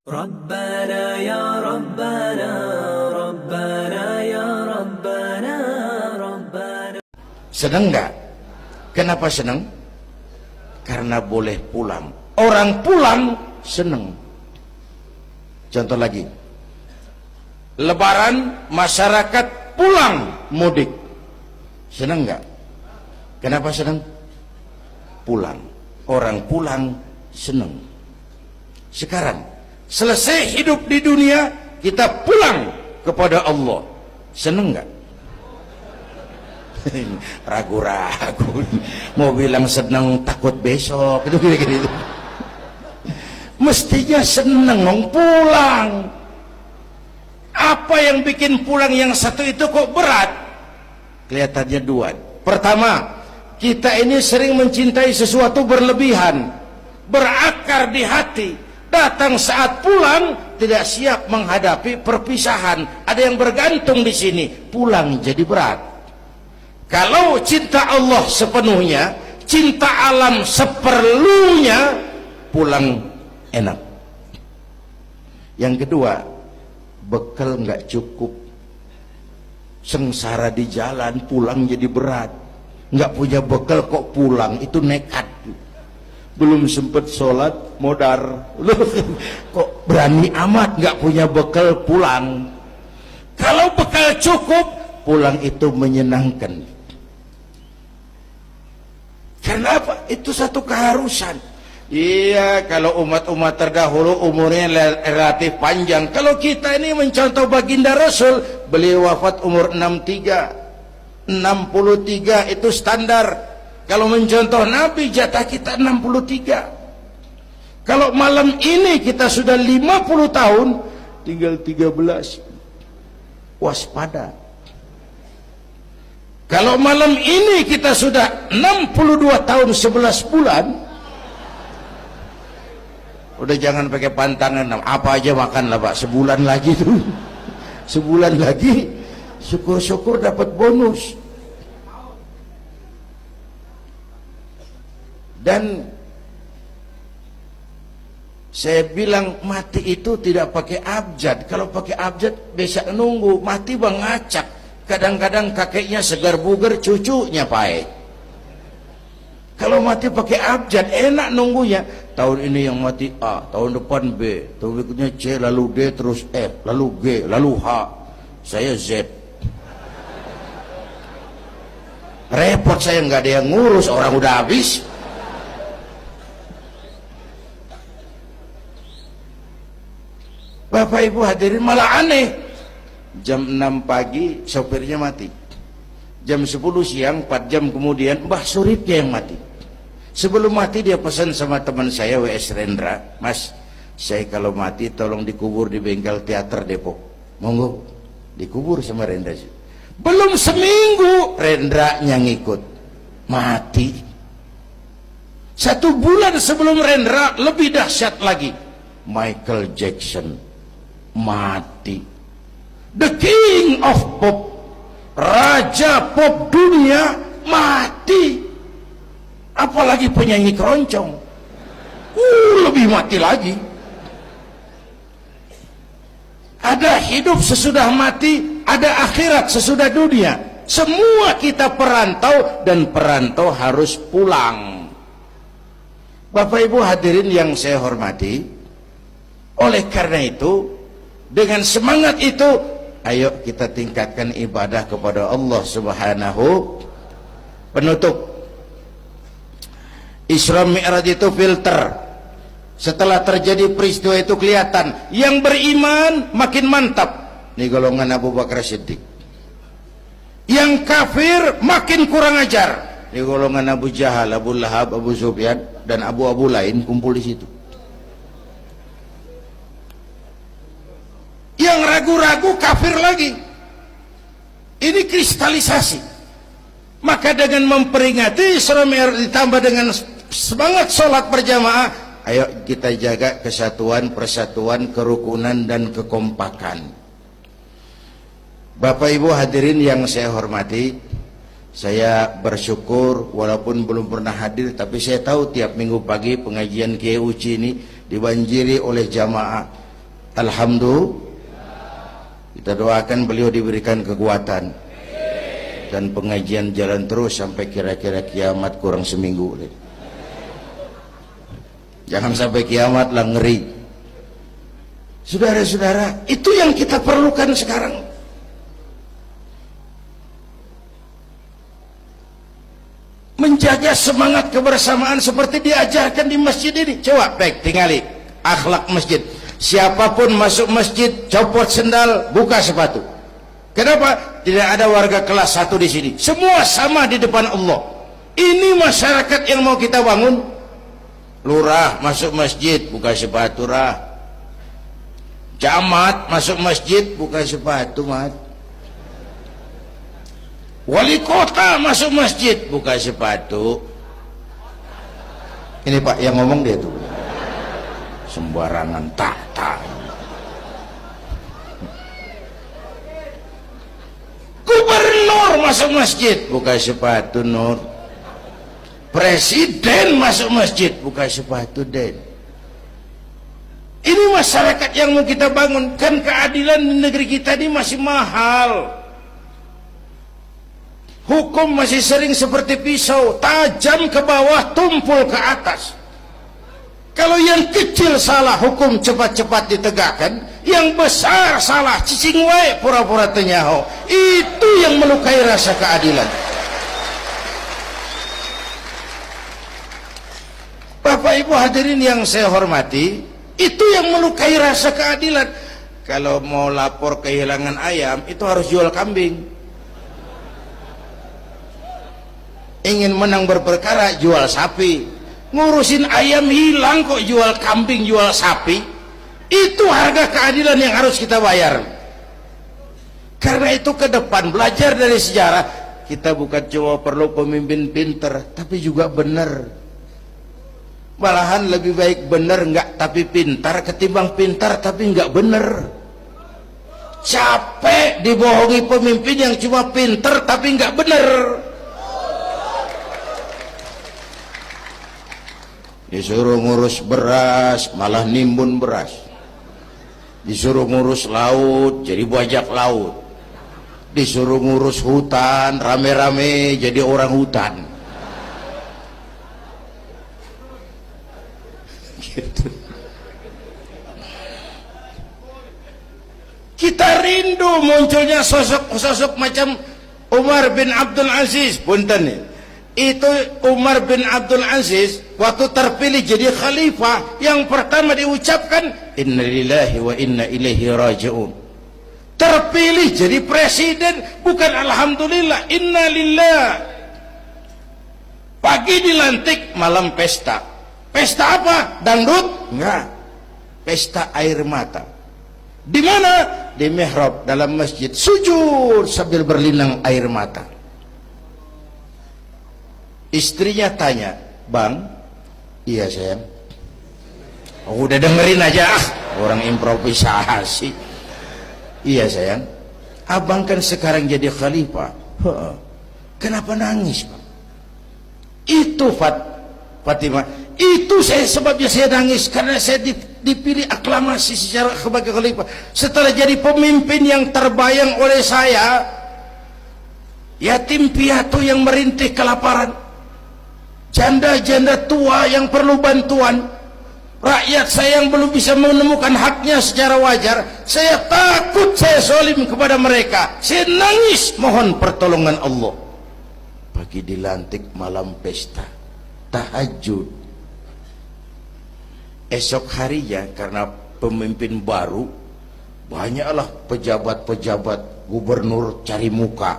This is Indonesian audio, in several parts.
ربنا يا ربنا ربنا يا ربنا ربنا. Senang nggak? Kenapa senang? Karena boleh pulang. Orang pulang senang. Contoh lagi, Lebaran masyarakat pulang mudik, senang nggak? Kenapa senang? Pulang. Orang pulang senang. Sekarang selesai hidup di dunia, kita pulang kepada Allah, senang nggak? Ragu-ragu, mau bilang senang takut besok, itu gitu. Mestinya senang pulang. Apa yang bikin pulang yang satu itu kok berat? Kelihatannya dua. Pertama, kita ini sering mencintai sesuatu berlebihan, berakar di hati. Datang saat pulang tidak siap menghadapi perpisahan. Ada yang bergantung di sini, pulang jadi berat. Kalau cinta Allah sepenuhnya, cinta alam seperlunya, pulang enak. Yang kedua, bekal nggak cukup, sengsara di jalan, pulang jadi berat. Nggak punya bekal kok pulang, itu nekat. Belum sempet sholat modar, kok berani amat nggak punya bekal pulang. Kalau bekal cukup, pulang itu menyenangkan. Kenapa? Itu satu keharusan. Iya, kalau umat-umat terdahulu umurnya relatif panjang. Kalau kita ini mencontoh baginda Rasul, beliau wafat umur 63, 63 itu standar. Kalau mencontoh Nabi, jatah kita 63. Kalau malam ini kita sudah 50 tahun, tinggal 13. Waspada. Kalau malam ini kita sudah 62 tahun 11 bulan, udah jangan pakai pantangan, apa aja makan lah Pak, sebulan lagi tuh. Sebulan lagi, syukur-syukur dapat bonus. Dan saya bilang mati itu tidak pakai abjad. Kalau pakai abjad bisa nunggu, mati bang ngacak. Kadang-kadang kakeknya segar bugar, cucunya pahit. Kalau mati pakai abjad enak nunggunya. Tahun ini yang mati A, tahun depan B, tahun berikutnya C, lalu D, terus F, lalu G, lalu H. Saya Z. Repot saya, nggak ada yang ngurus, orang udah habis. Bapak Ibu hadirin, malah aneh. Jam 6 pagi sopirnya mati, jam 10 siang 4 jam kemudian Mbah Suripnya yang mati. Sebelum mati dia pesan sama teman saya W.S. Rendra, Mas, saya kalau mati tolong dikubur di bengkel teater Depok. Monggo, dikubur sama Rendra. Belum seminggu Rendra yang ngikut mati. 1 bulan sebelum Rendra, lebih dahsyat lagi, Michael Jackson mati. The King of Pop, raja pop dunia, mati. Apalagi penyanyi keroncong, lebih mati lagi. Ada hidup sesudah mati, ada akhirat sesudah dunia. Semua kita perantau, dan perantau harus pulang. Bapak Ibu hadirin yang saya hormati, oleh karena itu, dengan semangat itu, ayo kita tingkatkan ibadah kepada Allah Subhanahu. Penutup, Isra Mi'raj itu filter. Setelah terjadi peristiwa itu kelihatan, yang beriman makin mantap, ini golongan Abu Bakar Siddiq. Yang kafir makin kurang ajar, ini golongan Abu Jahal, Abu Lahab, Abu Sufyan, dan abu-abu lain kumpul di situ. Yang ragu-ragu kafir lagi. Ini kristalisasi. Maka dengan memperingati Isra Mi'raj ditambah dengan semangat sholat berjamaah, ayo kita jaga kesatuan, persatuan, kerukunan, dan kekompakan. Bapak Ibu hadirin yang saya hormati, saya bersyukur walaupun belum pernah hadir, tapi saya tahu tiap minggu pagi pengajian Kiai Uci ini dibanjiri oleh jamaah. Alhamdulillah. Kita doakan beliau diberikan kekuatan dan pengajian jalan terus sampai kira-kira kiamat, kurang seminggu. Jangan sampai kiamat lah, ngeri. Saudara-saudara, itu yang kita perlukan sekarang. Menjaga semangat kebersamaan seperti diajarkan di masjid ini. Coba baik tinggali akhlak masjid. Siapapun masuk masjid, copot sendal, buka sepatu. Kenapa? Tidak ada warga kelas 1 di sini. Semua sama di depan Allah. Ini masyarakat yang mau kita bangun. Lurah masuk masjid, buka sepatu, rah. Camat masuk masjid, buka sepatu, mat. Wali kota masuk masjid, buka sepatu. Ini Pak yang ngomong dia tuh. Sembarangan tak. Gubernur masuk masjid, buka sepatu, Nur. Presiden masuk masjid, buka sepatu, Den. Ini masyarakat yang mau kita bangun. Kan keadilan di negeri kita ini masih mahal. Hukum masih sering seperti pisau, tajam ke bawah, tumpul ke atas. Kalau yang kecil salah, hukum cepat-cepat ditegakkan. Yang besar salah, cicing wae, pura-pura tenyaho. Itu yang melukai rasa keadilan. Bapak Ibu hadirin yang saya hormati, itu yang melukai rasa keadilan. Kalau mau lapor kehilangan ayam, itu harus jual kambing. Ingin menang berperkara, jual sapi. Ngurusin ayam hilang kok jual kambing, jual sapi. Itu harga keadilan yang harus kita bayar. Karena itu ke depan belajar dari sejarah, kita bukan cuma perlu pemimpin pinter, tapi juga benar. Malahan lebih baik benar enggak tapi pintar ketimbang pintar tapi enggak benar. Capek dibohongi pemimpin yang cuma pintar tapi enggak benar. Disuruh ngurus beras malah nimbun beras, disuruh ngurus laut jadi bajak laut, disuruh ngurus hutan rame-rame jadi orang hutan. Gitu. Kita rindu munculnya sosok-sosok macam Umar bin Abdul Aziz. Punten nih, itu Umar bin Abdul Aziz waktu terpilih jadi khalifah, yang pertama diucapkan inna lillahi wa inna ilaihi raji'un. Terpilih jadi presiden, bukan alhamdulillah, inna lillah. Pagi dilantik, malam pesta. Pesta apa? Dangdut? Enggak. Pesta air mata. Di mana? Di mihrab dalam masjid, sujud sambil berlinang air mata. Istrinya tanya, "Bang?" "Iya sayang." "Oh, udah dengerin aja, orang improvisasi." "Iya sayang." "Abang kan sekarang jadi khalifah." "Kenapa nangis, Bang?" "Itu Fatimah, itu sebabnya saya nangis, karena saya dipilih aklamasi secara sebagai khalifah. Setelah jadi pemimpin yang terbayang oleh saya, yatim piatu yang merintih kelaparan, janda-janda tua yang perlu bantuan, rakyat saya yang belum bisa menemukan haknya secara wajar, saya takut saya zalim kepada mereka. Saya nangis mohon pertolongan Allah." Pagi dilantik, malam pesta, tahajud. Esok harinya karena pemimpin baru, banyaklah pejabat-pejabat gubernur cari muka.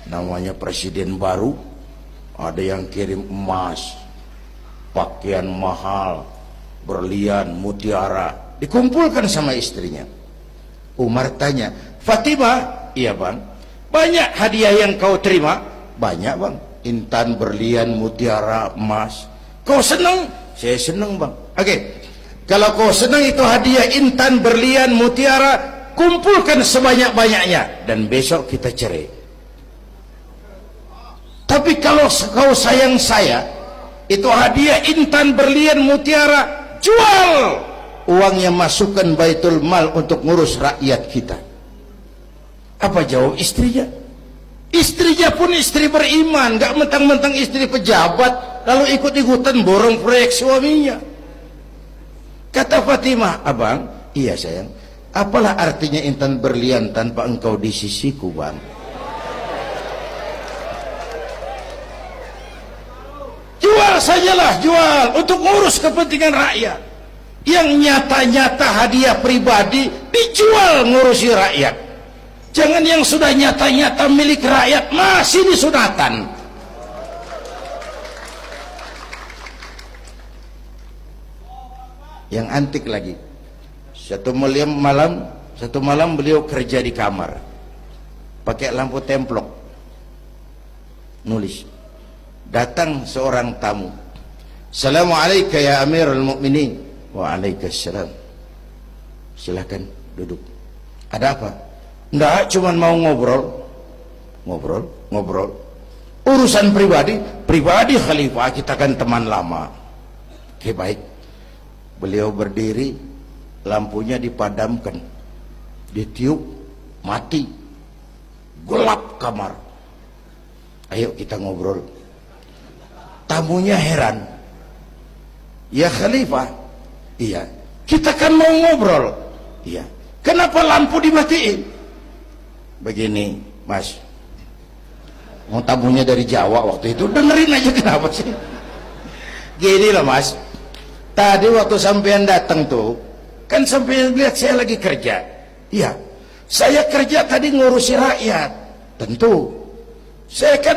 Namanya presiden baru, ada yang kirim emas, pakaian mahal, berlian, mutiara, dikumpulkan sama istrinya. Umar tanya, "Fatimah?" "Iya Bang." "Banyak hadiah yang kau terima?" "Banyak Bang, intan, berlian, mutiara, emas." "Kau senang?" "Saya senang Bang." "Oke, kalau kau senang itu hadiah intan, berlian, mutiara, kumpulkan sebanyak-banyaknya dan besok kita cerai. Tapi kalau kau sayang saya, itu hadiah intan, berlian, mutiara, jual uangnya masukkan baitul mal untuk ngurus rakyat kita. Apa jawab istrinya? Istrinya pun istri beriman, gak mentang-mentang istri pejabat lalu ikut-ikutan borong proyek suaminya. Kata Fatimah, abang, iya sayang, apalah artinya intan berlian tanpa engkau di sisiku, bang? Jual sajalah, jual untuk ngurus kepentingan rakyat. Yang nyata-nyata hadiah pribadi dijual ngurusi rakyat. Jangan yang sudah nyata-nyata milik rakyat masih disunatan. Yang antik lagi, satu malam beliau kerja di kamar pakai lampu templok, nulis. Datang seorang tamu, Assalamualaikum ya Amirul Mukminin. Waalaikumsalam. Silakan duduk. Ada apa? Enggak, cuman mau ngobrol. Urusan pribadi khalifah, kita kan teman lama. Oke, baik. Beliau berdiri, lampunya dipadamkan, ditiup, mati, gelap kamar. Ayo kita ngobrol. Tamunya heran, ya khalifah, iya, kita kan mau ngobrol, iya, kenapa lampu dimatiin? Begini mas, mau tamunya dari Jawa waktu itu, dengerin aja kenapa sih. Gini loh mas, tadi waktu sampean datang tuh, kan sampean lihat saya lagi kerja, iya, saya kerja tadi ngurusi rakyat, tentu, saya kan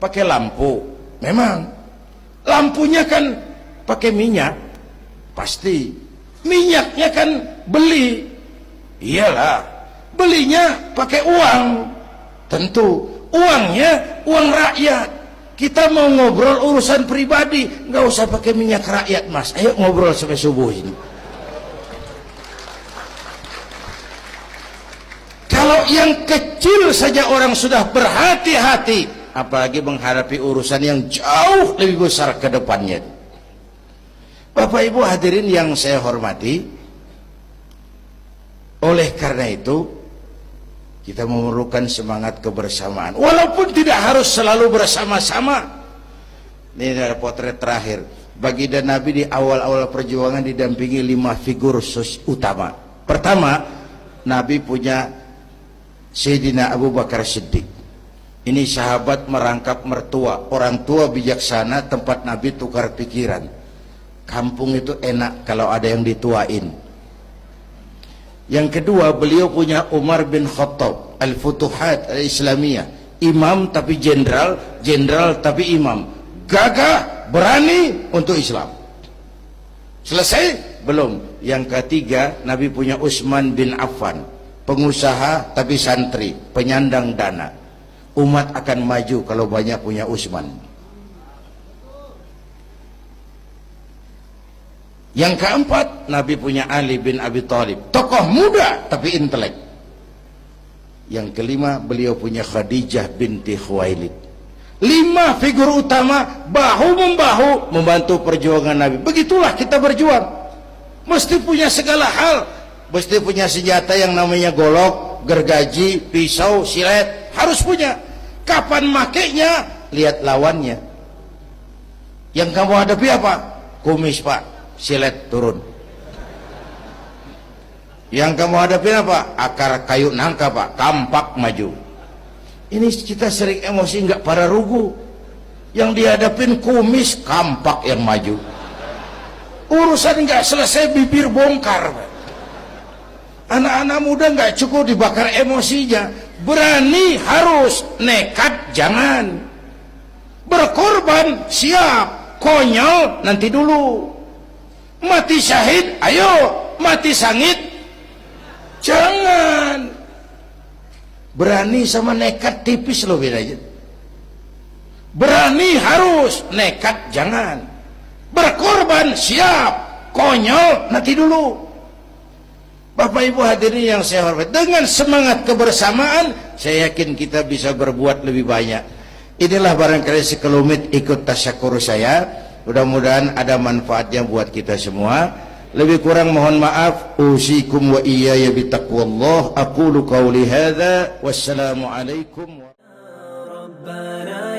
pakai lampu. Memang lampunya kan pakai minyak, pasti minyaknya kan beli, iyalah, belinya pakai uang, tentu uangnya uang rakyat. Kita mau ngobrol urusan pribadi, nggak usah pakai minyak rakyat mas. Ayo ngobrol sampai subuh ini. Kalau yang kecil saja orang sudah berhati-hati, apalagi menghadapi urusan yang jauh lebih besar ke depannya. Bapak Ibu hadirin yang saya hormati, oleh karena itu kita memerlukan semangat kebersamaan, walaupun tidak harus selalu bersama-sama. Ini adalah potret terakhir. Baginda Nabi di awal-awal perjuangan didampingi 5 figur utama. Pertama, Nabi punya Sayyidina Abu Bakar Siddiq. Ini sahabat merangkap mertua, orang tua bijaksana, tempat Nabi tukar pikiran. Kampung itu enak kalau ada yang dituain. Yang kedua, beliau punya Umar bin Khattab, Al-Futuhat Al-Islamiyah, imam tapi jenderal, jenderal tapi imam, gagah, berani untuk Islam. Selesai? Belum. Yang ketiga, Nabi punya Utsman bin Affan, pengusaha tapi santri, penyandang dana. Umat akan maju kalau banyak punya Utsman. Yang keempat, Nabi punya Ali bin Abi Thalib, tokoh muda tapi intelek. Yang kelima, beliau punya Khadijah binti Khuwailid. 5 figur utama bahu-membahu membantu perjuangan Nabi. Begitulah kita berjuang. Mesti punya segala hal. Mesti punya senjata yang namanya golok, gergaji, pisau, silet. Harus punya. Kapan makainya? Lihat lawannya. Yang kamu hadapi apa? Kumis pak, silet turun. Yang kamu hadapi apa? Akar kayu nangka pak, kampak maju. Ini kita sering emosi nggak pada rugu. Yang dihadapin kumis, kampak yang maju. Urusan nggak selesai bibir bongkar pak. Anak-anak muda nggak cukup dibakar emosinya, berani harus, nekat jangan. Berkorban siap, konyol nanti dulu. Mati syahid, ayo. Mati sangit, jangan. Berani sama nekat tipis loh bedanya. Berani harus, nekat jangan. Berkorban siap, konyol nanti dulu. Bapak Ibu hadirin yang saya hormati, dengan semangat kebersamaan saya yakin kita bisa berbuat lebih banyak. Inilah barangkali sekelumit ikut tasyakur saya. Mudah-mudahan ada manfaatnya buat kita semua. Lebih kurang mohon maaf. Usikum wa iyaya bitaqwallah. Aqulu qawli hadza. Wassalamualaikum. ربنا